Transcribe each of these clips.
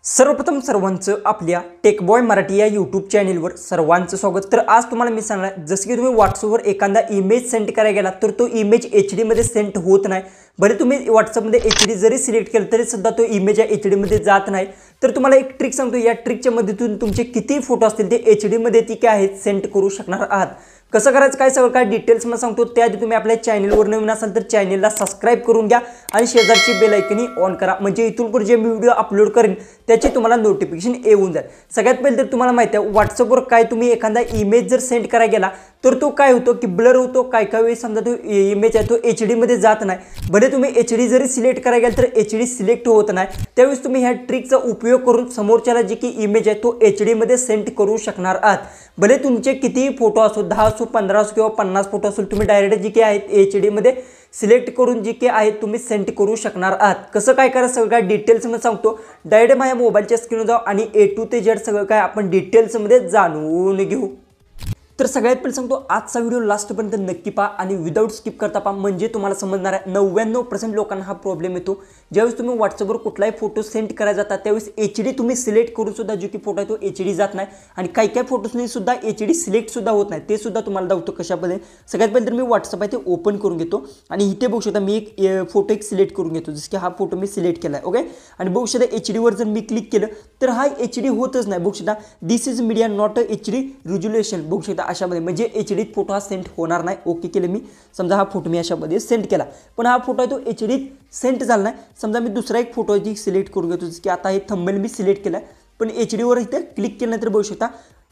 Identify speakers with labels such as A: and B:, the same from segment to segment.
A: सर्वप्रथम सर्वांचं आपल्या टेक बॉय मराठी या यूट्यूब चॅनलवर सर्वांचं स्वागत। तर आज तुम्हाला मी सांगणार जसं की तुम्ही व्हॉट्सअपवर एखादा इमेज सेंड करायला गेला तर तो इमेज HD मध्ये सेंड होत नाही। भले तुम्ही व्हॉट्सअपमध्ये HD जरी सिलेक्ट केलं तरी सुद्धा तो इमेज HD मध्ये जात नाही। तर तुम्हाला एक ट्रिक सांगतो, या ट्रिकच्या मदतीतून तुमचे किती फोटो असतील ते HD मध्ये ती काय आहेत सेंड करू शकणार आहात। कसं करायचं काय सगळं काय डिटेल्स मध्ये सांगतो। त्याआधी तुम्ही आपल्या चॅनलवर नवीन असाल तर चॅनलला सबस्क्राइब करून घ्या आणि शेजारची बेल आयकॉन ऑन करा, म्हणजे इथून पुढे जे मी व्हिडिओ अपलोड करेन त्याची तुम्हाला नोटिफिकेशन येऊन जाईल। सगळ्यात पहिले तर तुम्हाला माहिती आहे व्हॉट्सअपवर काय तुम्ही एखादा इमेज जर सेंड करायला गेला तर तो काय होतो की ब्लर होतो। काय काय वेळी समजा तो इमेज आहे तो HD मध्ये जात नाही। भले तुम्ही HD जरी सिलेक्ट करायला गेला तर HD सिलेक्ट होत नाही। त्यावेळेस तुम्ही ह्या ट्रिकचा उपयोग करून समोरच्याला जी की इमेज आहे तो HD मध्ये सेंड करू शकणार आहात। भले तुमचे किती फोटो असो, 10 असो, 15 असो किंवा 50 फोटो असो, तुम्ही डायरेक्ट जी की आहेत HD मध्ये सिलेक्ट करून जी की आहेत तुम्ही सेंड करू शकणार आहात। कसं काय करायचं सगळं काय डिटेल्स मध्ये सांगतो। डायरेक्ट माझ्या मोबाईलच्या स्क्रीनवर जाऊ आणि A to Z सगळं काय आपण डिटेल्स मध्ये जाणून घेऊ। तर सगळ्यात पहिले सांगतो आजचा व्हिडिओ लास्टपर्यंत नक्की पहा आणि विदाऊट स्किप करता पहा, म्हणजे तुम्हाला समजणार आहे। 99% लोकांना हा प्रॉब्लेम येतो। ज्यावेळेस तुम्ही व्हॉट्सअपवर कुठलाही फोटो सेंड करायला जाता त्यावेळेस HD तुम्ही सिलेक्ट करून सुद्धा जो की फोटो आहे तो HD जात नाही आणि काही काही फोटोजनी सुद्धा HD सिलेक्ट सुद्धा होत नाही। ते सुद्धा तुम्हाला दाखवतो कशा पद्धतीने। सगळ्यात पहिले तर मी व्हॉट्सअप आहे ते ओपन करून घेतो आणि इथे बघू शकता मी एक फोटो सिलेक्ट करून घेतो, जसं की हा फोटो मी सिलेक्ट केला आहे। ओके, आणि बघू शकता HD वर जर मी क्लिक केलं तर हा HD होतच नाही। बघू शकता this is media not HD resolution, बघू शकता अशामध्ये म्हणजे HD फोटो हा सेंड होणार नाही। ओके केलं मी, समजा हा फोटो मी अशामध्ये सेंड केला पण हा फोटो आहे तो HD सेंड झाला नाही। समजा मी दुसरा एक फोटो जी सिलेक्ट करून घेतो, जसं की आता हे थंबनेल मी सिलेक्ट केला पण HD वर इथे क्लिक केल्यानंतर बघू शकता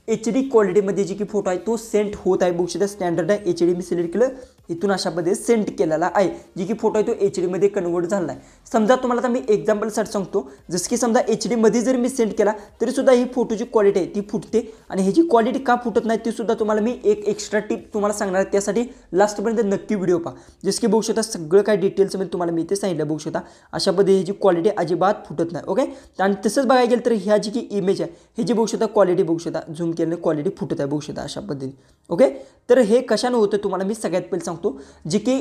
A: HD क्वालिटीमध्ये जी की फोटो आहे तो सेंड होत आहे। बघू शकता स्टँडर्ड आहे, HD मी सिलेक्ट केलं इथून अशा पद्धतीने सेंड केलेला आहे, जी की फोटो आहे तो HD मध्ये कन्वर्ट झाला आहे। समजा तुम्हाला आता मी एक्झाम्पल साठी सांगतो, जसं की समजा HD मध्ये जर मी सेंड केला तरी सुद्धा ही फोटोची क्वालिटी आहे ती फुटते आणि ह्याची क्वालिटी का फुटत नाही ती सुद्धा तुम्हाला मी एक एक्स्ट्रा टिप तुम्हाला सांगणार आहे। त्यासाठी लास्टपर्यंत नक्की व्हिडिओ पहा, जसं की बघू शकता सगळं काय डिटेल्समध्ये तुम्हाला मी इथे सांगितलं। बघू शकता अशा पद्धतीने ह्याची क्वालिटी अजिबात फुटत नाही। ओके, आणि तसंच बघायला गेलं तर ह्या जी की इमेज आहे ह्याची बघू शकता क्वालिटी बघू शकता झूम केल्याने क्वालिटी फुटत आहे। बघू शकता अशा पद्धतीने। ओके, तर हे कशाने होतं तुम्हाला मी सगळ्यात पहिले सांगतो, जे की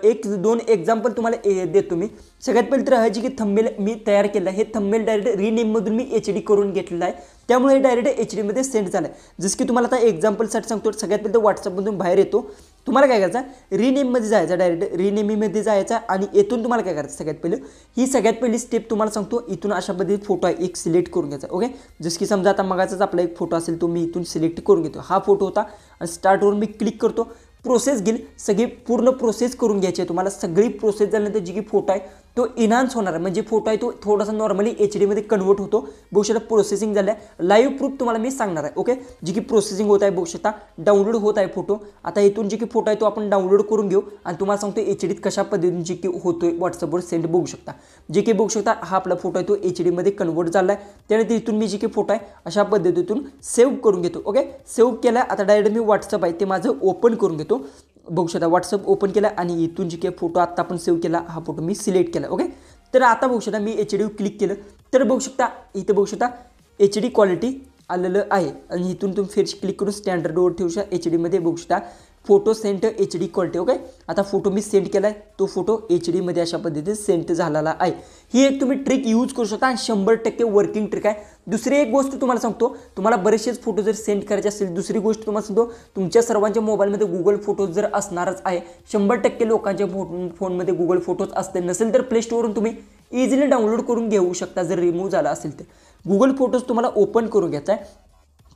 A: एक दोन एक्झाम्पल तुम्हाला देतो मी। सगळ्यात पहिले तर हा जी की थंबनेल मी तयार केलं आहे हे थंबनेल डायरेक्ट रिनेम मधून मी HD करून घेतलेलं आहे, त्यामुळे हे डायरेक्ट HD मध्ये सेंड झालं आहे। जसं की तुम्हाला आता एक्झाम्पलसाठी सांगतो, सगळ्यात पहिले व्हॉट्सअपमधून बाहेर येतो, तुम्हाला काय करायचं रिनेममध्ये जायचं, डायरेक्ट रिनेमीमध्ये जायचं आणि येथून तुम्हाला काय करायचं सगळ्यात पहिलं ही सगळ्यात पहिली स्टेप तुम्हाला सांगतो। इथून अशा पद्धतीने फोटो आहे एक सिलेक्ट करून घ्यायचा। ओके, जसं की समजा आता मगाचाच आपला एक फोटो असेल तो मी इथून सिलेक्ट करून घेतो, हा फोटो होता आणि स्टार्टवर मी क्लिक करतो। प्रोसेस घेईल, सगळी पूर्ण प्रोसेस करून घ्यायची आहे तुम्हाला। सगळी प्रोसेस झाल्यानंतर जी की फोटो आहे तो इन्हान्स होणार आहे, म्हणजे फोटो आहे तो थोडासा नॉर्मली HD मध्ये कन्वर्ट होतो। बघू शकता प्रोसेसिंग झालं आहे, लाईव्ह प्रूफ तुम्हाला मी सांगणार आहे। ओके, जी की प्रोसेसिंग होत आहे, बघू शकता डाउनलोड होत आहे फोटो। आता इथून जी की फोटो आहे तो आपण डाउनलोड करून घेऊ आणि तुम्हाला सांगतो HD कशा पद्धतीने जी की होतोय व्हॉट्सअपवर सेंड बघू शकता। जे की बघू शकता हा आपला फोटो आहे तो HD मध्ये कन्वर्ट झाला आहे, त्यानंतर इथून मी जी की फोटो आहे अशा पद्धतीतून सेव्ह करून घेतो। ओके, सेव्ह केला, आता डायरेक्ट मी व्हॉट्सअप आहे ते माझं ओपन करून घेतो। बघू शकता व्हॉट्सअप ओपन केला आणि इथून जी काही फोटो आता आपण सेव्ह केला हा फोटो मी सिलेक्ट केला। ओके, तर आता बघू शकता मी HD क्लिक केलं तर बघू शकता इथे बघू शकता HD क्वालिटी आलेलं आहे आणि इथून तुम्ही फिर क्लिक करून स्टँडर्डवर ठेवू शकता। HD मध्ये बघू शकता photo sent HD quality. Okay, आता फोटो मी सेंड केला आहे तो फोटो HD मध्ये अशा पद्धतीने सेंड झालेला आहे। ही एक तुम्ही ट्रिक यूज करू शकता आणि 100% वर्किंग ट्रिक आहे। दुसरी एक गोष्ट तुम्हाला सांगतो, तुम्हाला बरेचसेच फोटो जर सेंड करायचे असेल, दुसरी गोष्ट तुम्हाला सांगतो तुमच्या सर्वांच्या मोबाईलमध्ये गुगल फोटोज जर असणारच आहे, 100% लोकांच्या फोनमध्ये गुगल फोटोज असते, नसेल तर प्ले स्टोरवरून तुम्ही इझिली डाउनलोड करून घेऊ शकता जर रिमूव्ह झाला असेल तर। गुगल फोटोज तुम्हाला ओपन करून घ्यायचा आहे,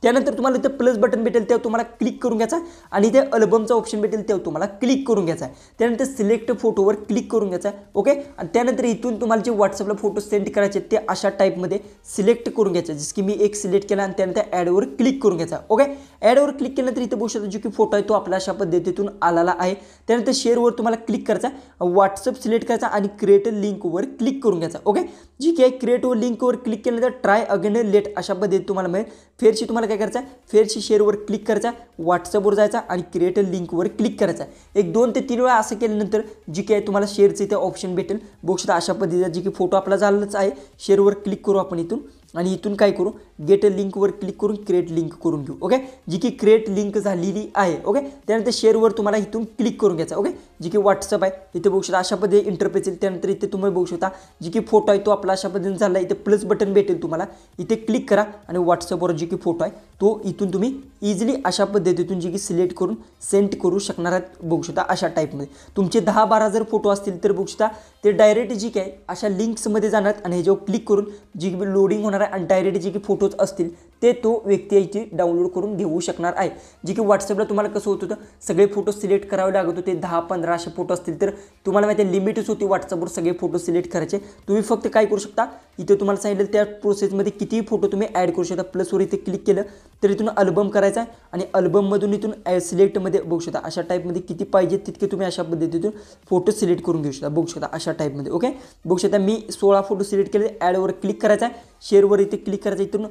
A: त्यानंतर तुम्हाला इथे प्लस बटन भेटेल तेव्हा तुम्हाला क्लिक करून घ्यायचा आणि इथे अल्बमचा ऑप्शन भेटेल तेव्हा तुम्हाला क्लिक करून घ्यायचा आहे। त्यानंतर सिलेक्ट फोटोवर क्लिक करून घ्यायचा आहे। ओके, आणि त्यानंतर इथून तुम्हाला जे व्हॉट्सअपला फोटो सेंड करायचे ते अशा टाईपमध्ये सिलेक्ट करून घ्यायचे, जसं की मी एक सिलेक्ट केला आणि त्यानंतर ॲडवर क्लिक करून घ्यायचा। ओके, ॲडवर क्लिक केल्यानंतर इथे बघू शकता जो की फोटो आहे तो आपल्या अशा पद्धतीतून आलेला आहे। त्यानंतर शेअरवर तुम्हाला क्लिक करायचा, व्हॉट्सअप सिलेक्ट करायचा आणि क्रिएट लिंकवर क्लिक करून घ्यायचा। ओके, जी की क्रिएट लिंकवर क्लिक केल्यानंतर ट्राय अगेन लेट अशा पद्धतीने तुम्हाला मिळेल। फेरशी तुम्हाला काय करायचं फेरशी शेअरवर क्लिक करायचा, व्हॉट्सअपवर जायचा आणि क्रिएट लिंकवर क्लिक करायचा। एक 2 ते 3 वेळा असं केल्यानंतर जी काय तुम्हाला शेअरचं इथे ऑप्शन भेटेल। बघू शकता अशा पद्धतीचा जी की फोटो आपला झालाच आहे। शेअरवर क्लिक करू आपण इथून आणि इथून काय करू गेट लिंकवर क्लिक करून क्रिएट लिंक करून घेऊ। ओके, जी की क्रिएट लिंक झालेली आहे। ओके, त्यानंतर शेअरवर तुम्हाला इथून क्लिक करून घ्यायचा। ओके, जी की व्हॉट्सअप आहे इथे बघू शकता अशा पद्धतीने इंटरफेस येईल। त्यानंतर इथे तुम्ही बघू शकता जी की फोटो आहे तो आपला आपला अशा पद्धतीने झाला इथे प्लस बटन भेटेल तुम्हाला इथे क्लिक करा आणि व्हॉट्सअपवर जे की फोटो आहे तो इथून तुम्ही इझिली अशा पद्धतीतून जे की सिलेक्ट करून सेंड करू शकणार आहात बघू शकता अशा टाईपमध्ये तुमचे 10-12 जर फोटो असतील तर बघू शकता ते डायरेक्ट जी काय अशा लिंक्समध्ये जाणार आणि ह्याच्यावर क्लिक करून जी लोडिंग होणार आहे आणि डायरेक्ट जे की फोटोज असतील ते तो व्यक्ती याची डाउनलोड करून घेऊ शकणार आहे जे की व्हॉट्सअपला तुम्हाला कसं होत होतं सगळे फोटो सिलेक्ट करावे लागत होते 10-15 असे फोटो असतील तर तुम्हाला माहिती आहे लिमिटच होती व्हॉट्सअपवर सगळे फोटो सिलेक्ट करायचे तुम्ही फक्त काय करू शकता इथे तुम्हाला सांगितलं त्या प्रोसेसमध्ये कितीही फोटो तुम्ही ॲड करू शकता प्लसवर इथे क्लिक केलं तर इथून अल्बम करायचा आहे आणि अल्बममधून इथून सिलेक्टमध्ये बघू शकता अशा टाईपमध्ये किती पाहिजे तितके तुम्ही अशा पद्धतीतून फोटो सिलेक्ट करून घेऊ शकता बघू शकता अशा टाईपमध्ये ओके बघू शकता मी 16 फोटो सिलेक्ट केले ॲडवर क्लिक करायचा आहे शेअरवर इथे क्लिक करायचं इथून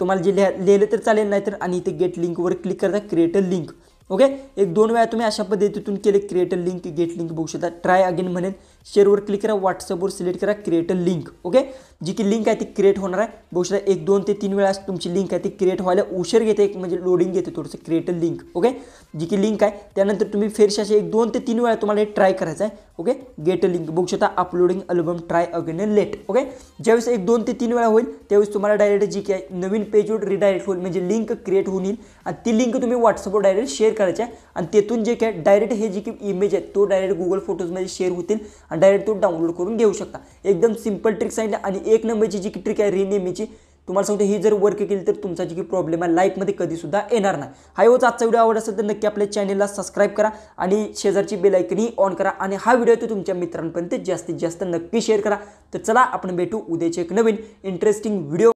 A: तुम्हाला जे लिहिलं तर चालेल नाही तर आणि इथे गेट लिंकवर क्लिक करायचा क्रिएट अ लिंक ओके 1-2 वेळा तुम्ही अशा पद्धतीतून केले create a link gate link बघू शकता ट्राय अगेन म्हणेन शेअरवर क्लिक करा व्हॉट्सअपवर सिलेक्ट करा क्रिएट अ लिंक ओके जी की लिंक आहे ती क्रिएट होणार आहे बघू शकता 1-2 ते 3 वेळा तुमची लिंक आहे ती क्रिएट व्हायला उशीर घेते एक म्हणजे लोडिंग घेते थोडंसं क्रिएट अ लिंक ओके जी की लिंक आहे त्यानंतर तुम्ही फेरशी असे 1-2 ते 3 वेळा तुम्हाला हे ट्राय करायचं आहे ओके गेट अ लिंक बघू शकता uploading album try again let okay ज्यावेळेस 1-2 ते 3 वेळा होईल त्यावेळेस तुम्हाला डायरेक्ट जी काय नवीन पेजवर रिडायरेक्ट होईल म्हणजे लिंक क्रिएट होऊन येईल आणि ती लिंक तुम्ही व्हॉट्सअपवर डायरेक्ट शेअर करायची आहे आणि तेथून जे काय डायरेक्ट हे जी की इमेज आहे तो डायरेक्ट गुगल फोटोजमध्ये शेअर होतील आणि डायरेक्ट तो डाउनलोड करून घेऊ शकता एकदम सिंपल ट्रिक सांगितलं आणि एक नंबरची जी की ट्रिक आहे रिनेमीची तुम्हाला सांगतो ही जर वर्क केली तर तुमचा जी की प्रॉब्लेम आहे लाईफमध्ये कधीसुद्धा येणार नाही हा होता आजचा व्हिडिओ आवडला असेल तर नक्की आपल्या चॅनलला सबस्क्राईब करा आणि शेजारची बेल आयकनही ऑन करा आणि हा व्हिडिओ तो तुमच्या मित्रांपर्यंत जास्तीत जास्त नक्की शेअर करा तर चला आपण भेटू उद्याचे एक नवीन इंटरेस्टिंग व्हिडिओ